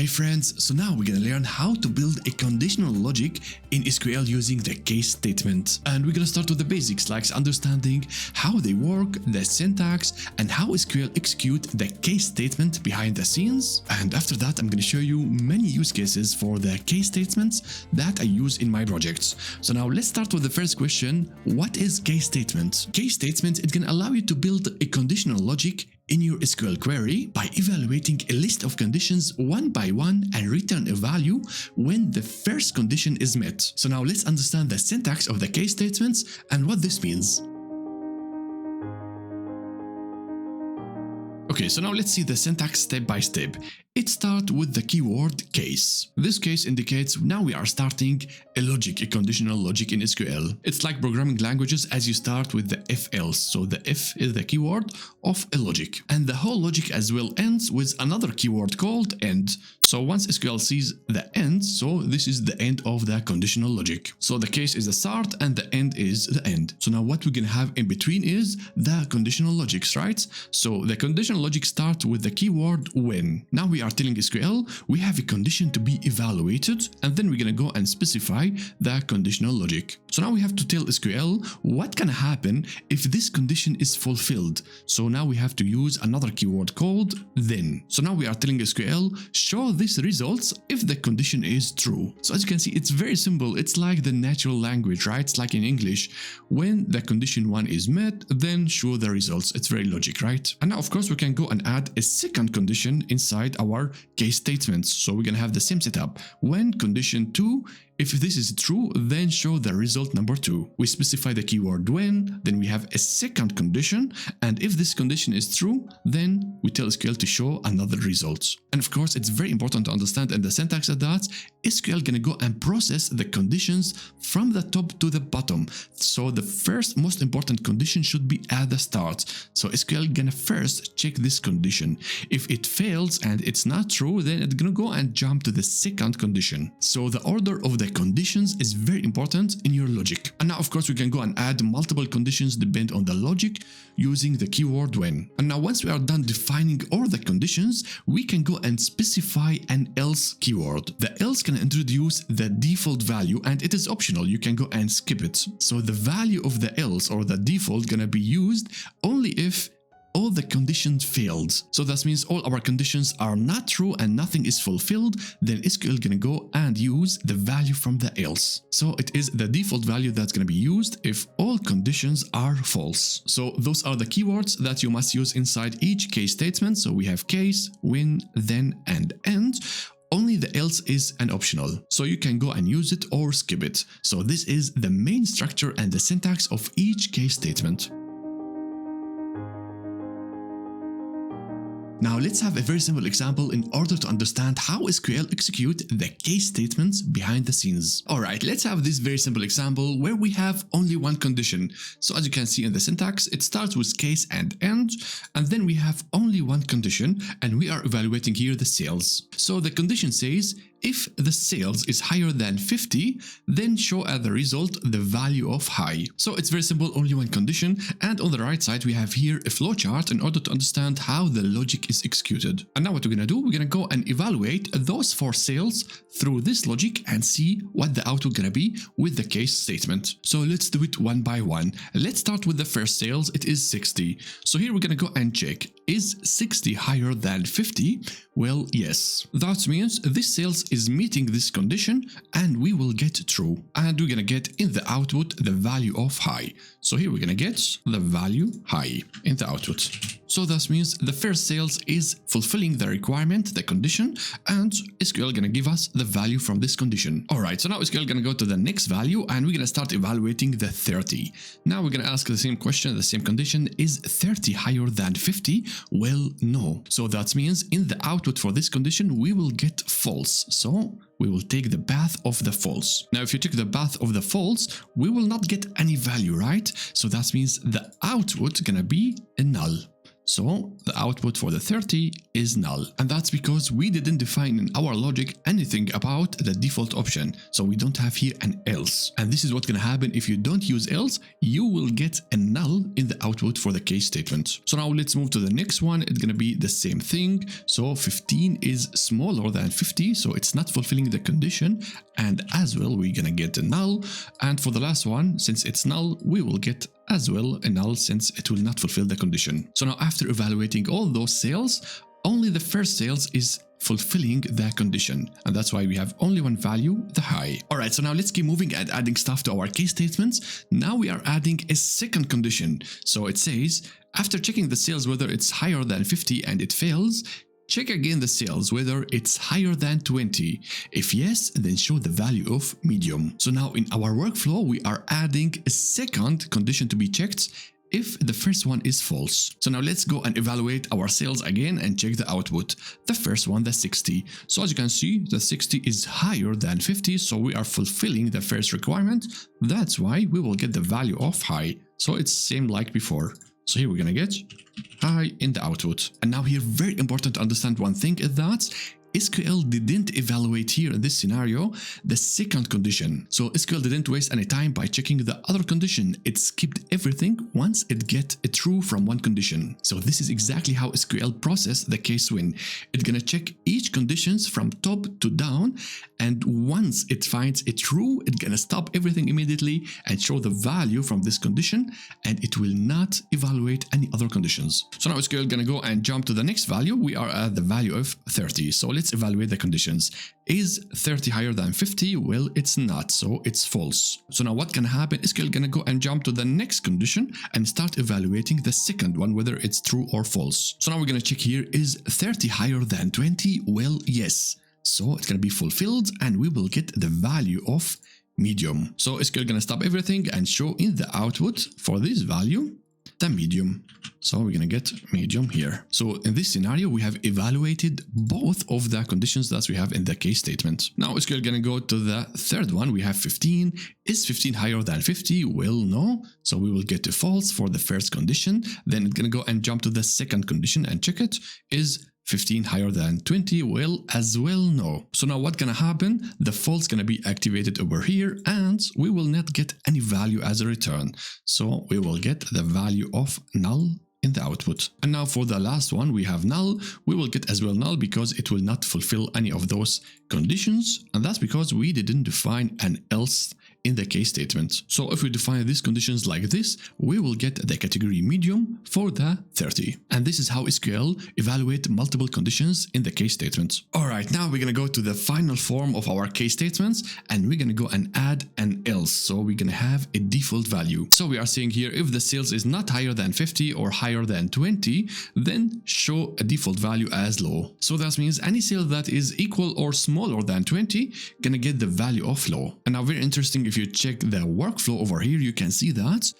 Hi friends, so now we're gonna learn how to build a conditional logic in SQL using the case statement. And we're gonna start with the basics like understanding how they work, the syntax, and how SQL execute the case statement behind the scenes. And after that, I'm gonna show you many use cases for the case statements that I use in my projects. So now let's start with the first question. What is case statement? Case statement, it can allow you to build a conditional logic in your SQL query by evaluating a list of conditions one by one and return a value when the first condition is met. So now let's understand the syntax of the case statements and what this means. Okay, so now let's see the syntax step by step. It starts with the keyword case. This case indicates now we are starting a logic, a conditional logic in SQL. It's like programming languages as you start with the if else. So the if is the keyword of a logic. And the whole logic as well ends with another keyword called end. So once SQL sees the end, so this is the end of the conditional logic. So the case is the start and the end is the end. So now what we're gonna have in between is the conditional logics, right? So the conditional logic starts with the keyword when. Now we are telling SQL we have a condition to be evaluated, and then we're gonna go and specify the conditional logic. So now we have to tell SQL what can happen if this condition is fulfilled. So now we have to use another keyword called then. So now we are telling SQL show these results if the condition is true. So as you can see, it's very simple. It's like the natural language, right? It's like in English. When the condition 1 is met, then show the results. It's very logic, right? And now of course we can go and add a second condition inside our case statements. So we're gonna have the same setup. When condition 2, if this is true, then show the result number 2. We specify the keyword when, then we have a second condition, and if this condition is true, then we tell SQL to show another result. And of course, it's very important to understand in the syntax of that, SQL gonna go and process the conditions from the top to the bottom. So the first most important condition should be at the start. So SQL gonna first check this condition. If it fails and it's not true, then it's gonna go and jump to the second condition. So the order of the conditions is very important in your logic. And now of course we can go and add multiple conditions depend on the logic using the keyword when. And now once we are done defining all the conditions, we can go and specify an else keyword. The else can introduce the default value and it is optional. You can go and skip it. So the value of the else or the default gonna be used only if all the conditions failed. So that means all our conditions are not true and nothing is fulfilled, then SQL gonna go and use the value from the else. So it is the default value that's gonna be used if all conditions are false. So those are the keywords that you must use inside each case statement. So we have case, when, then, and end. Only the else is an optional, so you can go and use it or skip it. So this is the main structure and the syntax of each case statement. Now let's have a very simple example in order to understand how SQL execute the case statements behind the scenes. Alright, let's have this very simple example where we have only one condition. So as you can see in the syntax, it starts with case and end, and then we have only one condition, and we are evaluating here the sales. So the condition says, if the sales is higher than 50, then show as the result the value of high. So it's very simple, only one condition. And on the right side, we have here a flowchart in order to understand how the logic is executed. And now what we're gonna do, we're gonna go and evaluate those 4 sales through this logic and see what the output gonna be with the case statement. So let's do it one by one. Let's start with the first sales. It is 60. So here we're gonna go and check, is 60 higher than 50? Well, yes. That means this sales is meeting this condition and we will get true. And we're gonna get in the output the value of high. So here we're gonna get the value high in the output. So that means the first sales is fulfilling the requirement, the condition, and SQL gonna give us the value from this condition. Alright, so now SQL gonna go to the next value and we're gonna start evaluating the 30. Now we're gonna ask the same question, the same condition, is 30 higher than 50? Well, no. So that means in the output for this condition, we will get false. So we will take the path of the false. Now, if you take the path of the false, we will not get any value, right? So that means the output gonna be a null. So the output for the 30 is null. And that's because we didn't define in our logic anything about the default option. So we don't have here an else. And this is what's going to happen if you don't use else. You will get a null in the output for the case statement. So now let's move to the next one. It's going to be the same thing. So 15 is smaller than 50. So it's not fulfilling the condition. And as well, we're going to get a null. And for the last one, since it's null, we will get as well a null since it will not fulfill the condition. So now after evaluating all those cells, only the first cells is fulfilling the condition, and that's why we have only one value, the high. Alright, so now let's keep moving and adding stuff to our case statements. Now we are adding a second condition. So it says, after checking the cells whether it's higher than 50 and it fails, check again the cells whether it's higher than 20. If yes, then show the value of medium. So now in our workflow, we are adding a second condition to be checked if the first one is false. So now let's go and evaluate our cells again and check the output. The first one, the 60. So as you can see, the 60 is higher than 50, so we are fulfilling the first requirement. That's why we will get the value of high. So it's same like before. So here we're gonna get high in the output. And now here, very important to understand one thing is that SQL didn't evaluate here in this scenario the second condition. So SQL didn't waste any time by checking the other condition. It skipped everything once it gets a true from one condition. So this is exactly how SQL process the case when it's gonna check each conditions from top to down, and once it finds it true, it's gonna stop everything immediately and show the value from this condition, and it will not evaluate any other conditions. So now SQL gonna go and jump to the next value. We are at the value of 30. So let's evaluate the conditions. Is 30 higher than 50? Well, it's not, so it's false. So now what can happen? SQL gonna go and jump to the next condition and start evaluating the second one, whether it's true or false. So now we're gonna check here, is 30 higher than 20? Well, yes. So it's gonna be fulfilled and we will get the value of medium. So SQL gonna stop everything and show in the output for this value the medium. So we're gonna get medium here. So in this scenario, we have evaluated both of the conditions that we have in the case statement. Now SQL gonna go to the third one. We have 15. Is 15 higher than 50? Well, no. So we will get to false for the first condition. Then it's gonna go and jump to the second condition and check it. Is 15 higher than 20? Well, as well, no. So now what's gonna happen? The false gonna be activated over here and we will not get any value as a return. So we will get the value of null in the output. And now for the last one, we have null. We will get as well null because it will not fulfill any of those conditions. And that's because we didn't define an else in the case statement. So if we define these conditions like this, we will get the category medium for the 30. And this is how SQL evaluate multiple conditions in the case statement. Alright, now we're gonna go to the final form of our case statements and we're gonna go and add an else. So we're gonna have a default value. So we are saying here, if the sales is not higher than 50 or higher than 20, then show a default value as low. So that means any sale that is equal or smaller than 20 gonna get the value of low. And now very interesting, if you check the workflow over here, you can see that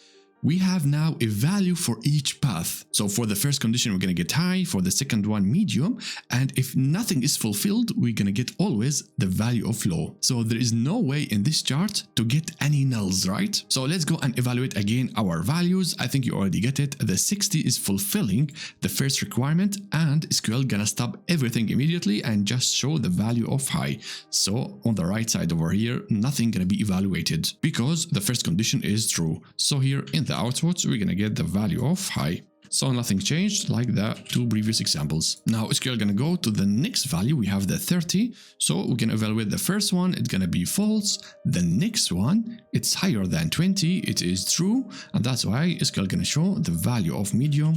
we have now a value for each path. So for the first condition, we're going to get high, for the second one, medium, and if nothing is fulfilled, we're going to get always the value of low. So there is no way in this chart to get any nulls, right? So let's go and evaluate again our values. I think you already get it. The 60 is fulfilling the first requirement, and SQL gonna stop everything immediately and just show the value of high. So on the right side over here, nothing gonna be evaluated because the first condition is true. So here in the output, we're gonna get the value of high. So nothing changed like the two previous examples. Now SQL gonna go to the next value. We have the 30. So we can evaluate the first one. It's gonna be false. The next one, it's higher than 20. It is true. And that's why SQL gonna show the value of medium.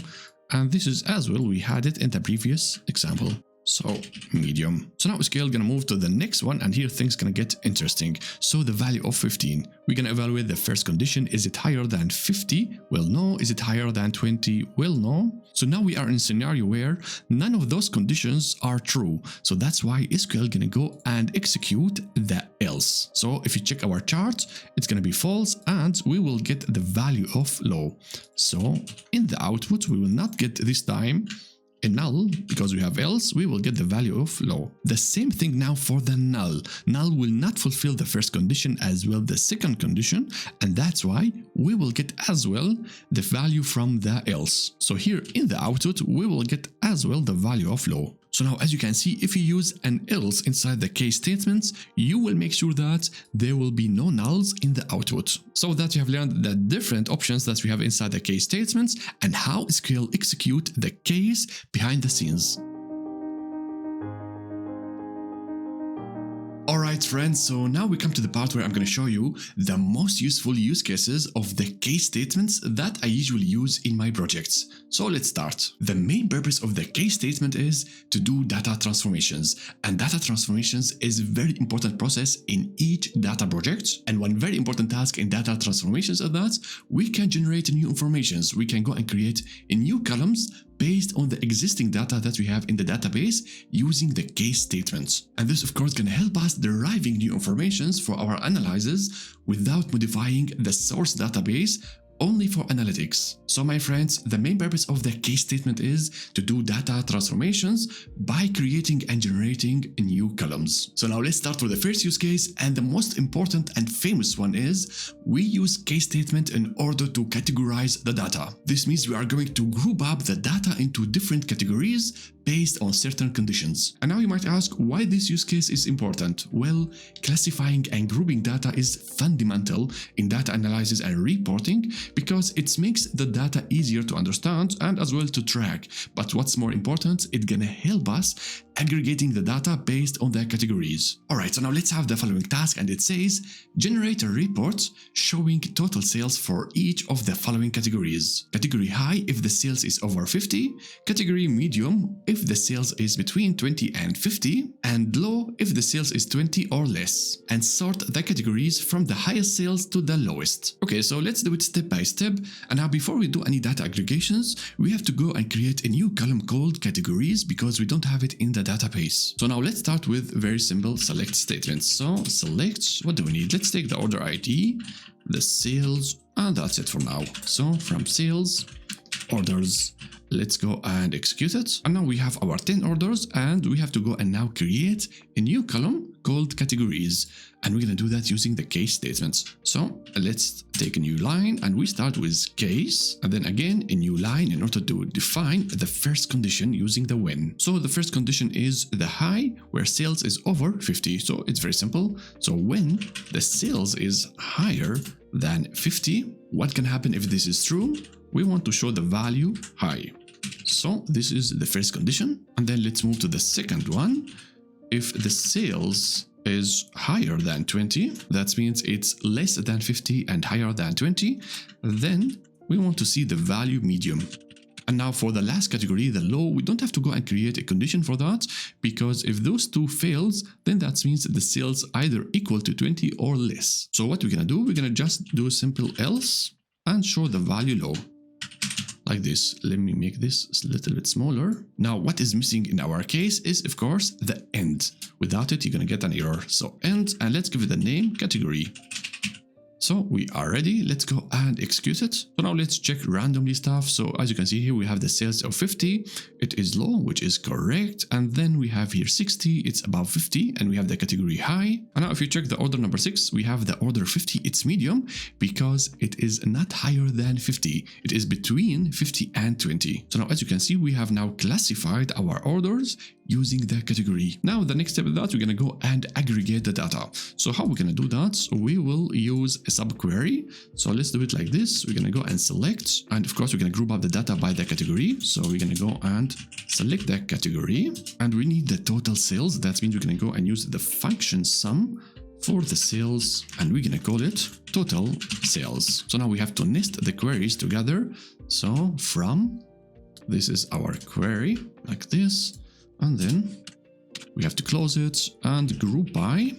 And this is as well, we had it in the previous example. So medium. So now SQL gonna move to the next one, and here things gonna get interesting. So the value of 15. We're gonna evaluate the first condition. Is it higher than 50? Well, no. Is it higher than 20? Well, no. So now we are in a scenario where none of those conditions are true. So that's why SQL gonna go and execute the else. So if you check our chart, it's gonna be false, and we will get the value of low. So in the output, we will not get this time in null, because we have else, we will get the value of low. The same thing now for the null. Null will not fulfill the first condition as well the second condition, and that's why we will get as well the value from the else. So here in the output, we will get as well the value of low. So now, as you can see, if you use an else inside the case statements, you will make sure that there will be no nulls in the output. So that you have learned the different options that we have inside the case statements and how SQL execute the case behind the scenes. Alright friends, so now we come to the part where I'm going to show you the most useful use cases of the case statements that I usually use in my projects. So let's start. The main purpose of the case statement is to do data transformations, and data transformations is a very important process in each data project. And one very important task in data transformations is that we can generate new informations. We can go and create new columns based on the existing data that we have in the database using the case statements. And this of course can help us deriving new informations for our analysis without modifying the source database only for analytics. So my friends, the main purpose of the case statement is to do data transformations by creating and generating new columns. So now let's start with the first use case, and the most important and famous one is we use case statement in order to categorize the data. This means we are going to group up the data into different categories based on certain conditions. And now you might ask why this use case is important. Well, classifying and grouping data is fundamental in data analysis and reporting because it makes the data easier to understand and as well to track. But what's more important, it's gonna help us aggregating the data based on the categories. Alright, so now let's have the following task, and it says generate a report showing total sales for each of the following categories. Category high if the sales is over 50, category medium if the sales is between 20 and 50, and low if the sales is 20 or less, and sort the categories from the highest sales to the lowest. Okay, so let's do it step by step. And now before we do any data aggregations, we have to go and create a new column called categories because we don't have it in the database. So now let's start with very simple select statements. So select, what do we need? Let's take the order ID, the sales, and that's it for now. So from sales, orders, let's go and execute it. And now we have our 10 orders, and we have to go and now create a new column called categories. And we're going to do that using the case statements. So let's take a new line, and we start with case, and then again a new line in order to define the first condition using the when. So the first condition is the high where sales is over 50. So it's very simple. So when the sales is higher than 50, what can happen if this is true? We want to show the value high. So this is the first condition. And then let's move to the second one. If the sales is higher than 20, that means it's less than 50 and higher than 20, then we want to see the value medium. And now for the last category, the low, we don't have to go and create a condition for that, because if those two fails, then that means that the sales either equal to 20 or less. So what we're gonna do, we're gonna just do a simple else and show the value low. Like this. Let me make this a little bit smaller. Now what is missing in our case is of course the end. Without it you're gonna get an error. So end, and let's give it a name, category. So we are ready, let's go and execute it. So now let's check randomly stuff. So as you can see here, we have the sales of 50, it is low, which is correct. And then we have here 60, it's above 50, and we have the category high. And now if you check the order number 6, we have the order 50, it's medium, because it is not higher than 50. It is between 50 and 20. So now as you can see, we have now classified our orders using the category. Now the next step is that we're gonna go and aggregate the data. So how we're gonna do that? So we will use a subquery. So let's do it like this. We're gonna go and select, and of course we're gonna group up the data by the category. So we're gonna go and select the category, and we need the total sales. That means we're gonna go and use the function sum for the sales, and we're gonna call it total sales. So now we have to nest the queries together. So from, this is our query like this, and then we have to close it and group by.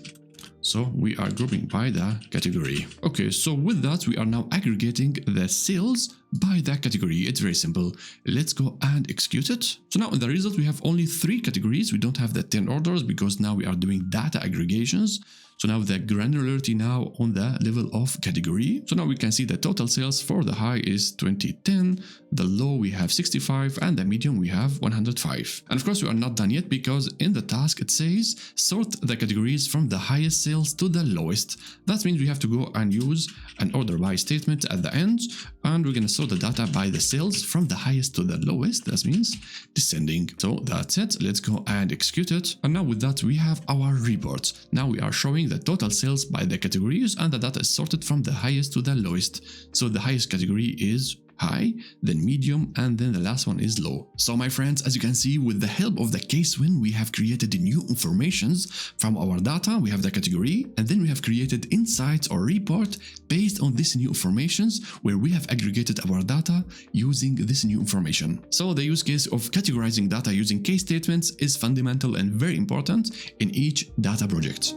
So we are grouping by the category. Okay, so with that, we are now aggregating the sales by the category. It's very simple. Let's go and execute it. So now in the result, we have only 3 categories. We don't have the 10 orders because now we are doing data aggregations. So now the granularity now on the level of category. So now we can see the total sales for the high is 2010, the low we have 65, and the medium we have 105. And of course we are not done yet because in the task it says sort the categories from the highest sales to the lowest. That means we have to go and use an order by statement at the end, and we're going to sort the data by the sales from the highest to the lowest. That means descending. So that's it. Let's go and execute it. And now with that we have our report. Now we are showing the total sales by the categories, and the data is sorted from the highest to the lowest. So the highest category is high, then medium, and then the last one is low. So my friends, as you can see, with the help of the case win, we have created new informations from our data. We have the category, and then we have created insights or report based on this new informations, where we have aggregated our data using this new information. So the use case of categorizing data using case statements is fundamental and very important in each data project.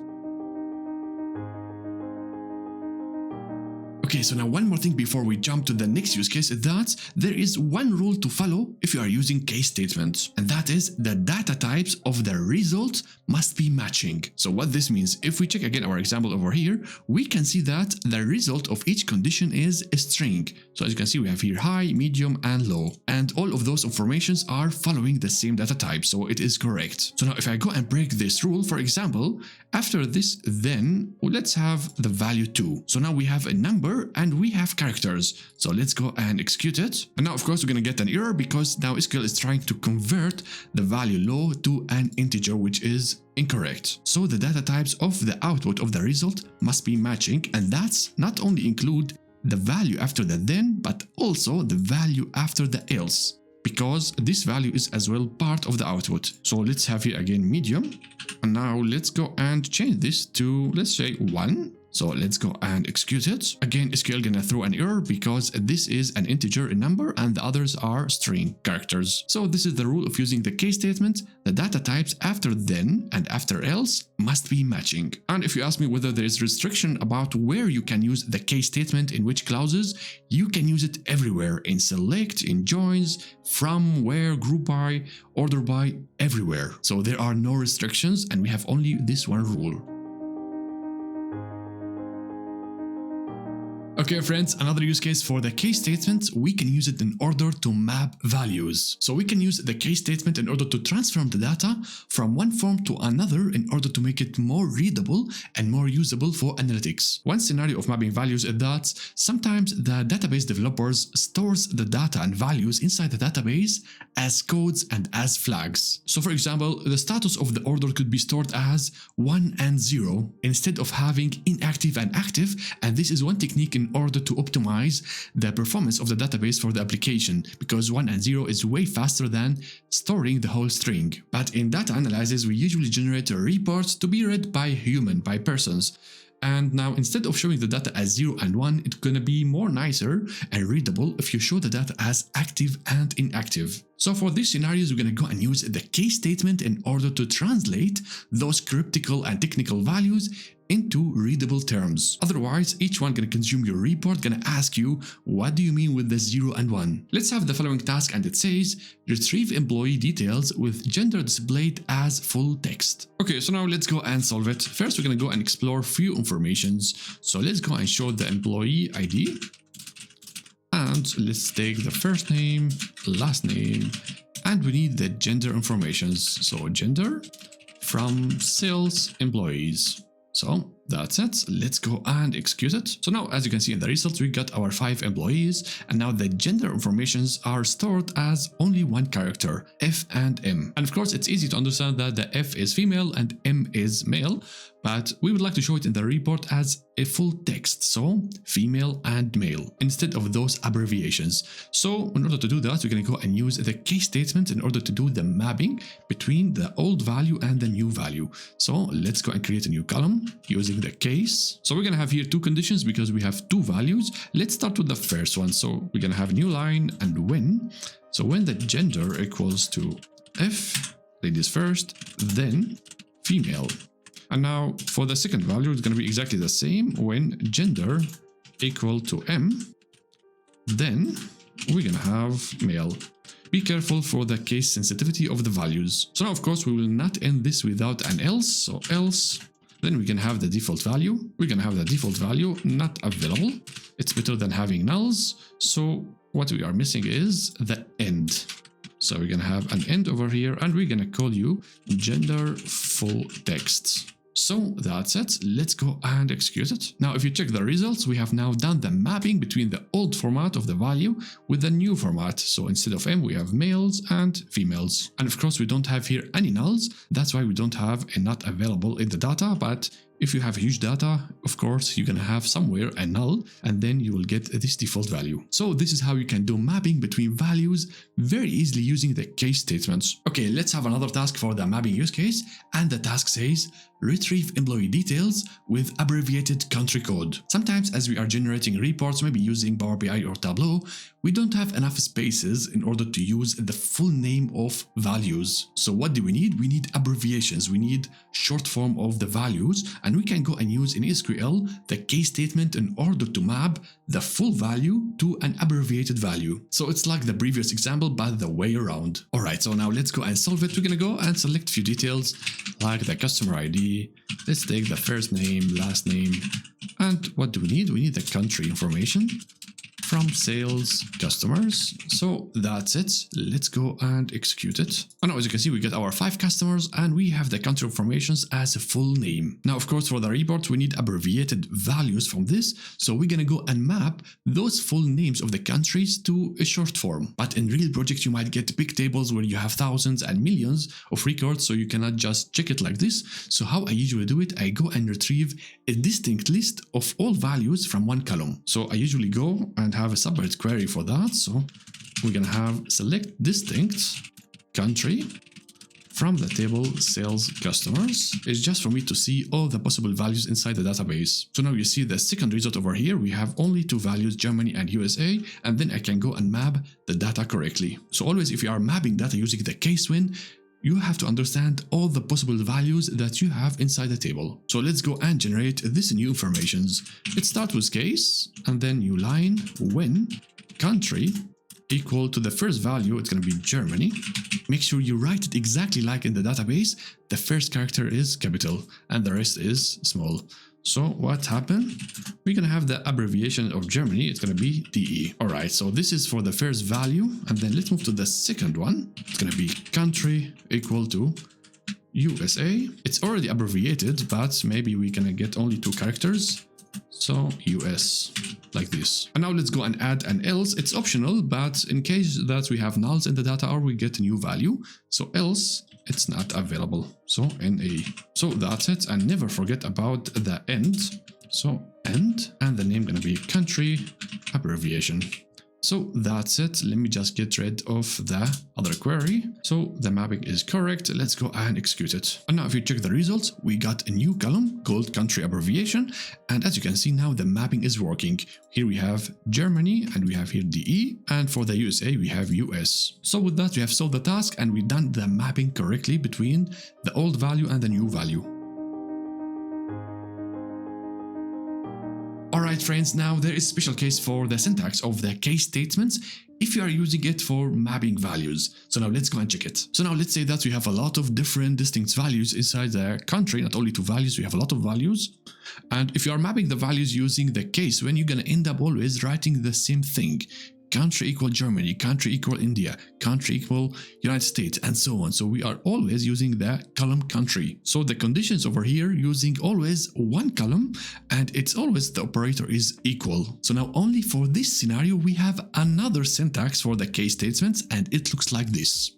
Okay, so now one more thing before we jump to the next use case is that there is one rule to follow if you are using case statements, and that is the data types of the result must be matching. So what this means, if we check again our example over here, we can see that the result of each condition is a string. So as you can see, we have here high, medium, and low, and all of those informations are following the same data type, so it is correct. So now if I go and break this rule, for example, after this then, let's have the value 2. So now we have a number and we have characters. So let's go and execute it. And now of course we're going to get an error because now SQL is trying to convert the value low to an integer, which is incorrect. So the data types of the output of the result must be matching, and that's not only include the value after the then, but also the value after the else, because this value is as well part of the output. So let's have here again medium, and now let's go and change this to, let's say, 1. So let's go and execute it. Again, SQL gonna throw an error because this is an integer number and the others are string characters. So this is the rule of using the case statement. The data types after then and after else must be matching. And if you ask me whether there is restriction about where you can use the case statement in which clauses, you can use it everywhere, in select, in joins, from, where, group by, order by, everywhere. So there are no restrictions and we have only this one rule. Okay friends, another use case for the case statement, we can use it in order to map values. So we can use the case statement in order to transform the data from one form to another in order to make it more readable and more usable for analytics. One scenario of mapping values is that sometimes the database developers stores the data and values inside the database as codes and as flags. So for example, the status of the order could be stored as 1 and 0 instead of having inactive and active, and this is one technique in order to optimize the performance of the database for the application, because 1 and 0 is way faster than storing the whole string. But in data analysis, we usually generate a report to be read by by persons. And now instead of showing the data as 0 and 1, it's gonna be more nicer and readable if you show the data as active and inactive. So for these scenarios, we're gonna go and use the case statement in order to translate those cryptical and technical values into readable terms. Otherwise, each one gonna consume your report, gonna ask you, what do you mean with the 0 and 1? Let's have the following task, and it says, retrieve employee details with gender displayed as full text. Okay, so now let's go and solve it. First, we're gonna go and explore few informations. So let's go and show the employee ID. And let's take the first name, last name, and we need the gender informations. So gender from sales employees. So that's it. Let's go and execute it. So now, as you can see in the results, we got our 5 employees, and now the gender informations are stored as only one character, F and M. And of course, it's easy to understand that the F is female and M is male, but we would like to show it in the report as a full text, so female and male, instead of those abbreviations. So in order to do that, we're going to go and use the case statement in order to do the mapping between the old value and the new value. So let's go and create a new column using the case. So we're going to have here 2 conditions because we have 2 values. Let's start with the first one. So we're going to have a new line and when. So when the gender equals to F, ladies first, then female. And now for the second value, it's going to be exactly the same. When gender equal to M, then we're gonna have male. Be careful for the case sensitivity of the values. So now, of course, we will not end this without an else. So else, then we can have the default value. We're gonna have the default value not available. It's better than having nulls. So what we are missing is the end. So we're gonna have an end over here, and we're gonna call you gender full text. So that's it. Let's go and execute it. Now, if you check the results, we have now done the mapping between the old format of the value with the new format. So instead of M, we have males and females. And of course, we don't have here any nulls. That's why we don't have a not available in the data. But if you have huge data, of course, you're gonna have somewhere a null, and then you will get this default value. So this is how you can do mapping between values very easily using the case statements. Okay, let's have another task for the mapping use case. And the task says, retrieve employee details with abbreviated country code. Sometimes as we are generating reports, maybe using Power BI or Tableau, we don't have enough spaces in order to use the full name of values. So what do we need? We need abbreviations. We need short form of the values, and we can go and use in SQL the case statement in order to map the full value to an abbreviated value. So it's like the previous example, but the way around. Alright, so now let's go and solve it. We're gonna go and select a few details like the customer ID. Let's take the first name, last name, and what do we need? We need the country information from sales customers. So that's it. Let's go and execute it. And now, as you can see, we get our 5 customers and we have the country informations as a full name. Now, of course, for the report, we need abbreviated values from this. So we're going to go and map those full names of the countries to a short form. But in real projects, you might get big tables where you have thousands and millions of records. So you cannot just check it like this. So how I usually do it, I go and retrieve a distinct list of all values from one column. So I usually go and have a separate query for that. So we're gonna have select distinct country from the table sales customers. It's just for me to see all the possible values inside the database. So now you see the second result over here. We have only 2 values, Germany and USA, and then I can go and map the data correctly. So always, if you are mapping data using the case win, you have to understand all the possible values that you have inside the table. So let's go and generate this new informations. Let's start with case, and then new line, when country equal to the first value, it's going to be Germany. Make sure you write it exactly like in the database. The first character is capital and the rest is small. So what happened? We're going to have the abbreviation of Germany. It's going to be DE. All right, so this is for the first value. And then let's move to the second one. It's going to be country equal to USA. It's already abbreviated, but maybe we can get only 2 characters. So US, like this. And now let's go and add an else. It's optional, but in case that we have nulls in the data or we get a new value. So else, it's not available. So NA. So that's it. And never forget about the end. So end, and the name gonna be country abbreviation. So that's it. Let me just get rid of the other query. So the mapping is correct. Let's go and execute it. And now if you check the results, we got a new column called country abbreviation. And as you can see now, the mapping is working. Here we have Germany and we have here DE. And for the USA, we have US. So with that, we have solved the task and we've done the mapping correctly between the old value and the new value. Alright friends, now there is a special case for the syntax of the case statements if you are using it for mapping values. So now let's go and check it. So now let's say that we have a lot of different distinct values inside the country, not only 2 values, we have a lot of values. And if you are mapping the values using the case, when you're going to end up always writing the same thing. Country equal Germany, country equal India, country equal United States, and so on. So we are always using the column country. So the conditions over here using always one column, and it's always the operator is equal. So now only for this scenario, we have another syntax for the case statements, and it looks like this.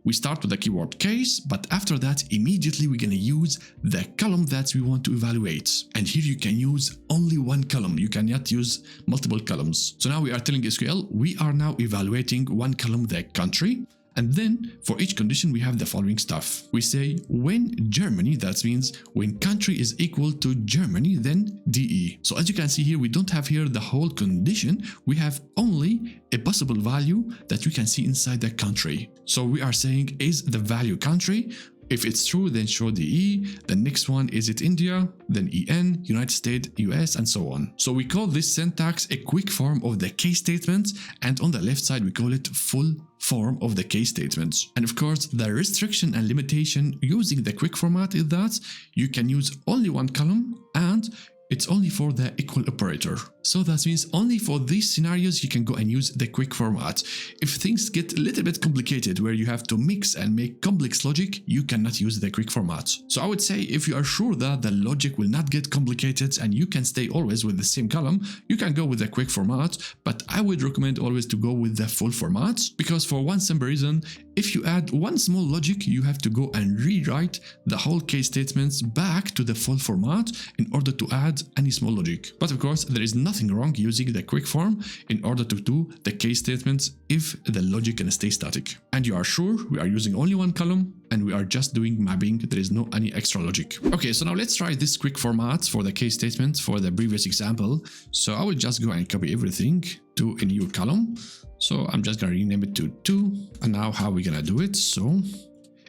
We start with the keyword case, but after that, immediately we're going to use the column that we want to evaluate. And here you can use only one column. You cannot use multiple columns. So now we are telling SQL, we are now evaluating one column, the country. And then for each condition, we have the following stuff. We say when Germany, that means when country is equal to Germany, then DE. So as you can see here, we don't have here the whole condition. We have only a possible value that we can see inside the country. So we are saying is the value country If it's true, then show the E. The next one, is it India? Then EN, United States, US, and so on. So we call this syntax a quick form of the case statements, and on the left side we call it full form of the case statements. And of course, the restriction and limitation using the quick format is that you can use only one column and it's only for the equal operator. So that means only for these scenarios you can go and use the quick format. If things get a little bit complicated where you have to mix and make complex logic, you cannot use the quick format. So I would say if you are sure that the logic will not get complicated and you can stay always with the same column, you can go with the quick format, but I would recommend always to go with the full format, because for one simple reason, if you add one small logic, you have to go and rewrite the whole case statements back to the full format in order to add any small logic. But of course, there is nothing wrong using the quick form in order to do the case statements if the logic can stay static. And you are sure we are using only one column and we are just doing mapping, there is no any extra logic. Okay, so now let's try this quick format for the case statement for the previous example. So I will just go and copy everything to a new column. So I'm just gonna rename it to 2. And now how are we gonna do it? So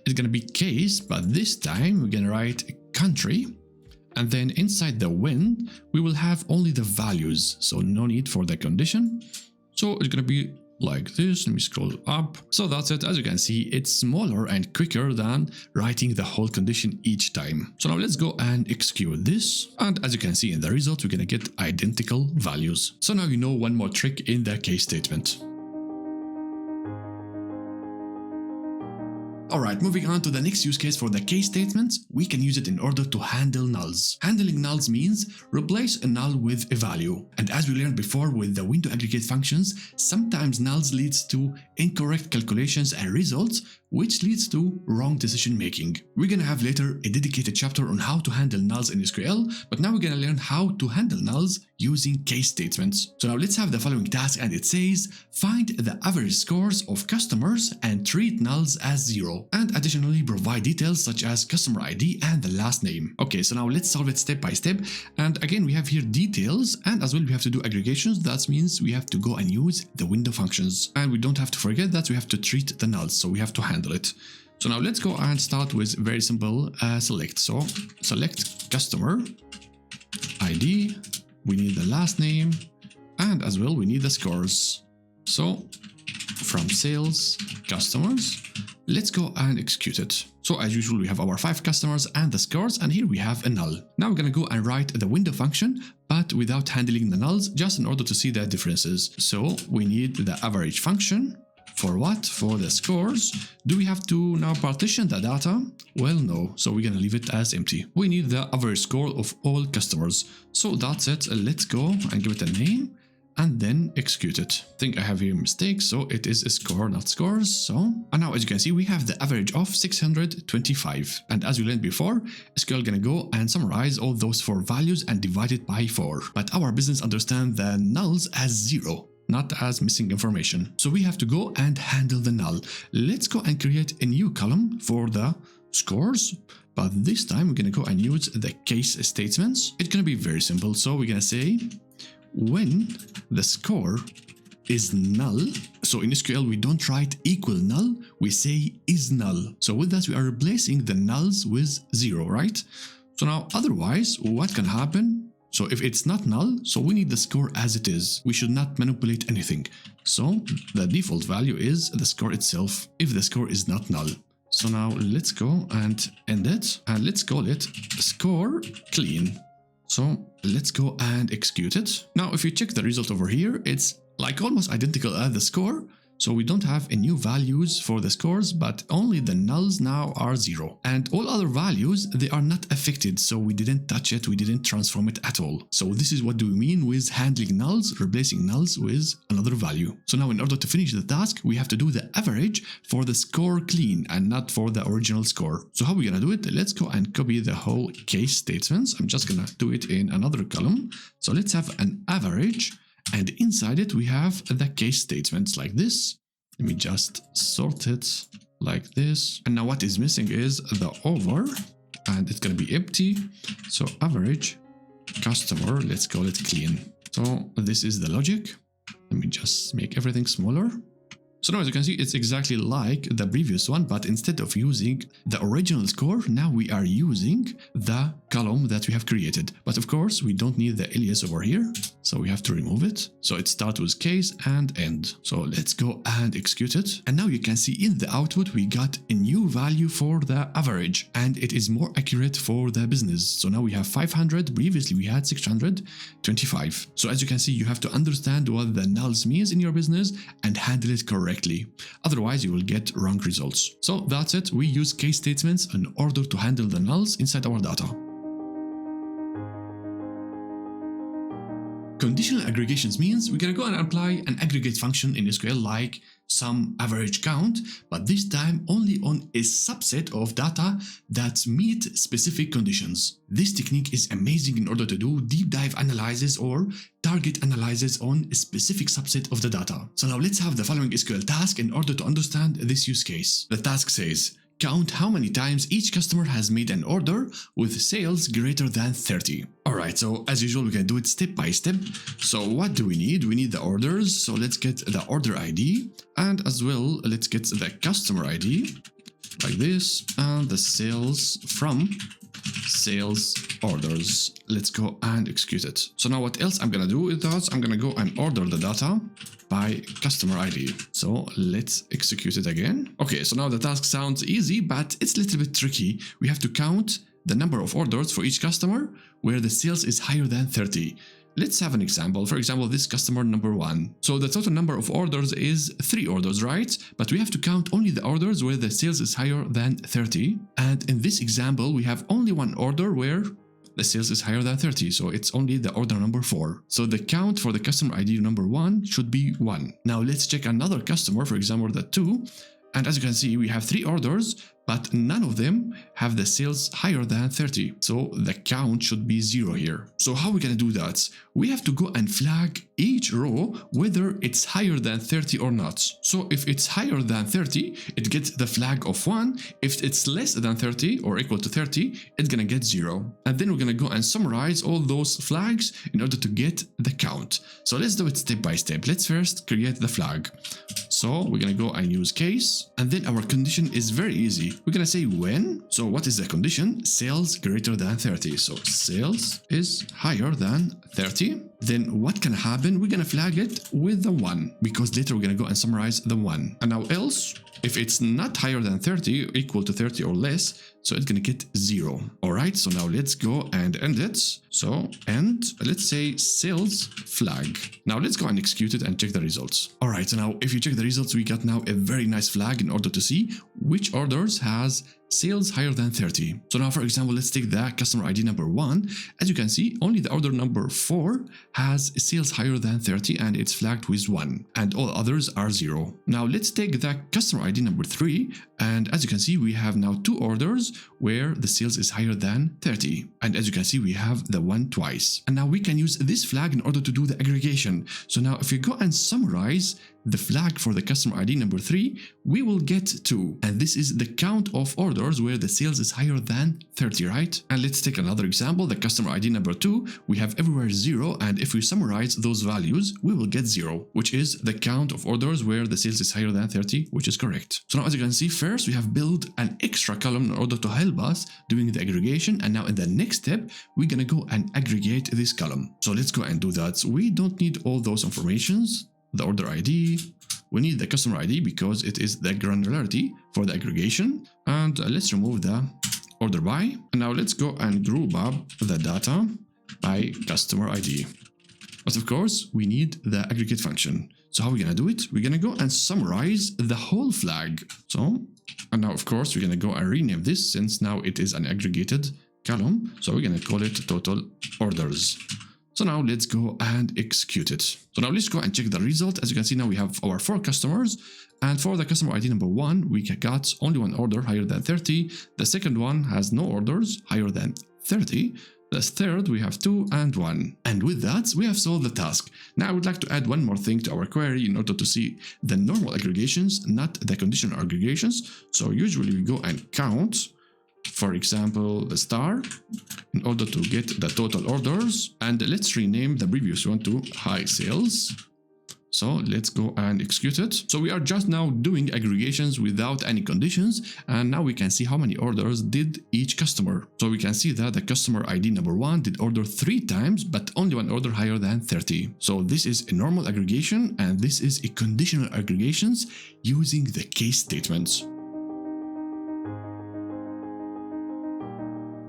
it's gonna be case, but this time we're gonna write a country. And then inside the when, we will have only the values, so no need for the condition. So it's gonna be like this. Let me scroll up. So that's it. As you can see, it's smaller and quicker than writing the whole condition each time. So now let's go and execute this. And as you can see in the result, we're gonna get identical values. So now you know one more trick in the case statement. Alright, moving on to the next use case for the case statements, we can use it in order to handle nulls. Handling nulls means replace a null with a value. And as we learned before with the window aggregate functions, sometimes nulls leads to incorrect calculations and results, which leads to wrong decision making. We're gonna have later a dedicated chapter on how to handle nulls in SQL, but now we're gonna learn how to handle nulls using case statements. So now let's have the following task, and it says, find the average scores of customers and treat nulls as 0. And additionally provide details such as customer ID and the last name. Okay, so now let's solve it step by step. And again, we have here details, and as well we have to do aggregations. That means we have to go and use the window functions. And we don't have to forget that we have to treat the nulls, so we have to handle it. So now let's go and start with very simple select. So select customer ID, we need the last name, and as well we need the scores. So from sales customers, let's go and execute it. So as usual, we have our 5 customers and the scores, and here we have a null. Now we're gonna go and write the window function, but without handling the nulls, just in order to see the differences. So we need the average function. For what? For the scores. Do we have to now partition the data? Well, no, so we're gonna leave it as empty. We need the average score of all customers. So that's it. Let's go and give it a name and then execute it. I think I have here a mistake, so it is a score, not scores. So, and now as you can see, we have the average of 625. And as we learned before, SQL gonna go and summarize all those 4 values and divide it by 4. But our business understands the nulls as 0. Not as missing information. So we have to go and handle the null. Let's go and create a new column for the scores, but this time we're gonna go and use the case statements. It's gonna be very simple. So we're gonna say when the score is null. So in SQL we don't write equal null, we say is null. So with that we are replacing the nulls with 0, right? So now otherwise what can happen? So if it's not null, so we need the score as it is. We should not manipulate anything. So the default value is the score itself if the score is not null. So now let's go and end it, and let's call it score clean. So let's go and execute it. Now if you check the result over here, it's like almost identical as the score. So we don't have any new values for the scores, but only the nulls now are 0. And all other values, they are not affected, so we didn't touch it, we didn't transform it at all. So this is what do we mean with handling nulls, replacing nulls with another value. So now in order to finish the task, we have to do the average for the score clean and not for the original score. So how are we gonna do it? Let's go and copy the whole case statements. I'm just gonna do it in another column. So let's have an average. And inside it, we have the case statements like this. Let me just sort it like this. And now what is missing is the over, and it's going to be empty. So average customer, let's call it clean. So this is the logic. Let me just make everything smaller. So now as you can see, it's exactly like the previous one, but instead of using the original score, now we are using the column that we have created. But of course, we don't need the alias over here, so we have to remove it. So it starts with case and end. So let's go and execute it. And now you can see in the output, we got a new value for the average, and it is more accurate for the business. So now we have 500, previously we had 625. So as you can see, you have to understand what the nulls means in your business and handle it correctly. Otherwise, you will get wrong results. So that's it. We use case statements in order to handle the nulls inside our data. Conditional aggregations means we're going to go and apply an aggregate function in SQL like some average count, but this time only on a subset of data that meet specific conditions. This technique is amazing in order to do deep dive analysis or target analysis on a specific subset of the data. So now let's have the following SQL task in order to understand this use case. The task says, count how many times each customer has made an order with sales greater than 30. Alright, so as usual, we can do it step by step. So what do we need? We need the orders. So let's get the order ID, and as well, let's get the customer ID like this, and the sales from sales orders. Let's go and execute it. So now what else I'm gonna do is that I'm gonna go and order the data by customer ID. So let's execute it again. Okay, so now the task sounds easy, but it's a little bit tricky. We have to count the number of orders for each customer where the sales is higher than 30. Let's have an example. For example, this customer number 1. So the total number of orders is 3 orders, right? But we have to count only the orders where the sales is higher than 30. And in this example, we have only one order where the sales is higher than 30, so it's only the order number 4. So the count for the customer ID number 1 should be 1. Now let's check another customer, for example, the 2. And as you can see, we have 3 orders, but none of them have the sales higher than 30. So the count should be 0 here. So how are we going to do that? We have to go and flag each row whether it's higher than 30 or not. So if it's higher than 30, it gets the flag of 1. If it's less than 30 or equal to 30, it's going to get 0. And then we're going to go and summarize all those flags in order to get the count. So let's do it step by step. Let's first create the flag. So we're going to go and use case, and then our condition is very easy. We're going to say when. So what is the condition? Sales greater than 30. So sales is higher than 30. Then what can happen? We're going to flag it with the 1, because later we're going to go and summarize the 1. And now else, if it's not higher than 30, equal to 30 or less, so it's going to get 0. Alright, so now let's go and end it. So end, let's say sales flag. Now let's go and execute it and check the results. Alright, so now if you check the results, we got now a very nice flag in order to see which orders has sales higher than 30. So now, for example, let's take the customer ID number 1. As you can see, only the order number 4 has sales higher than 30 and it's flagged with 1, and all others are 0. Now let's take the customer ID number 3, and as you can see, we have now 2 orders where the sales is higher than 30. And as you can see, we have the 1 twice. And now we can use this flag in order to do the aggregation. So now if you go and summarize the flag for the customer ID number 3, we will get 2. And this is the count of orders where the sales is higher than 30, right? And let's take another example, the customer ID number 2, we have everywhere 0, and if we summarize those values, we will get 0, which is the count of orders where the sales is higher than 30, which is correct. So now as you can see, first we have built an extra column in order to help us doing the aggregation, and now in the next step, we're gonna go and aggregate this column. So let's go and do that. We don't need all those informations. The order ID, we need the customer ID because it is the granularity for the aggregation, and let's remove the order by, and now let's go and group up the data by customer ID. But of course, we need the aggregate function. So how are we gonna do it? We're gonna go and summarize the whole flag. So, and now of course, we're gonna go and rename this since now it is an aggregated column. So we're gonna call it total orders. So now let's go and execute it. So now let's go and check the result. As you can see, now we have our 4 customers, and for the customer ID number 1, we got only 1 order higher than 30. The second one has no orders higher than 30. The third, we have 2 and 1. And with that, we have solved the task. Now I would like to add one more thing to our query in order to see the normal aggregations, not the conditional aggregations. So usually we go and count, for example, the star, in order to get the total orders. And let's rename the previous one to high sales. So let's go and execute it. So we are just now doing aggregations without any conditions, and now we can see how many orders did each customer. So we can see that the customer ID number 1 did order 3 times, but only one order higher than 30. So this is a normal aggregation, and this is a conditional aggregations using the case statements.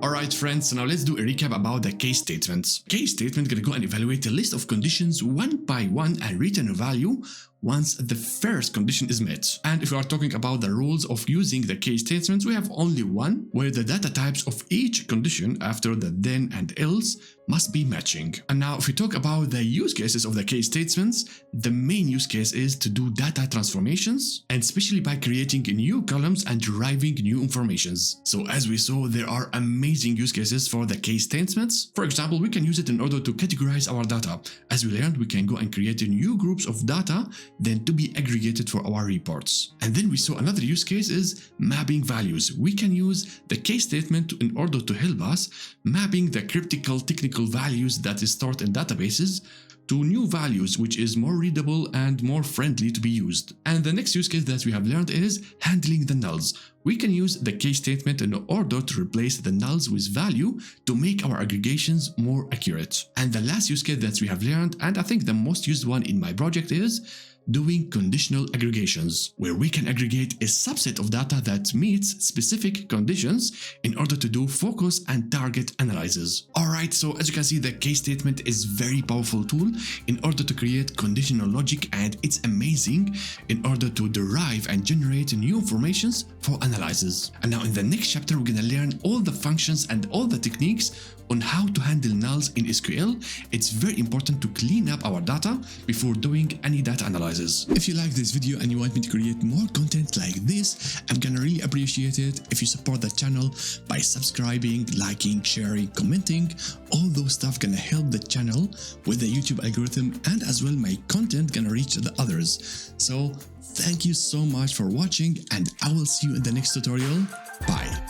Alright friends, so now let's do a recap about the case statements. Case statement gonna go and evaluate a list of conditions one by one and return a value once the first condition is met. And if we are talking about the rules of using the case statements, we have only one, where the data types of each condition after the then and else must be matching. And now if we talk about the use cases of the case statements, the main use case is to do data transformations, and especially by creating new columns and deriving new informations. So as we saw, there are amazing use cases for the case statements. For example, we can use it in order to categorize our data. As we learned, we can go and create new groups of data then to be aggregated for our reports. And then we saw another use case is mapping values. We can use the case statement in order to help us mapping the critical technical values that is stored in databases to new values, which is more readable and more friendly to be used. And the next use case that we have learned is handling the nulls. We can use the case statement in order to replace the nulls with value to make our aggregations more accurate. And the last use case that we have learned, and I think the most used one in my project, is doing conditional aggregations, where we can aggregate a subset of data that meets specific conditions in order to do focus and target analysis. Alright, so as you can see, the case statement is very powerful tool in order to create conditional logic, and it's amazing in order to derive and generate new informations for analysis. And now in the next chapter, we're gonna learn all the functions and all the techniques on how to handle nulls in SQL. It's very important to clean up our data before doing any data analysis. If you like this video and you want me to create more content like this, I'm gonna really appreciate it if you support the channel by subscribing, liking, sharing, commenting. All those stuff gonna help the channel with the YouTube algorithm, and as well my content gonna reach the others. So thank you so much for watching, and I will see you in the next tutorial. Bye.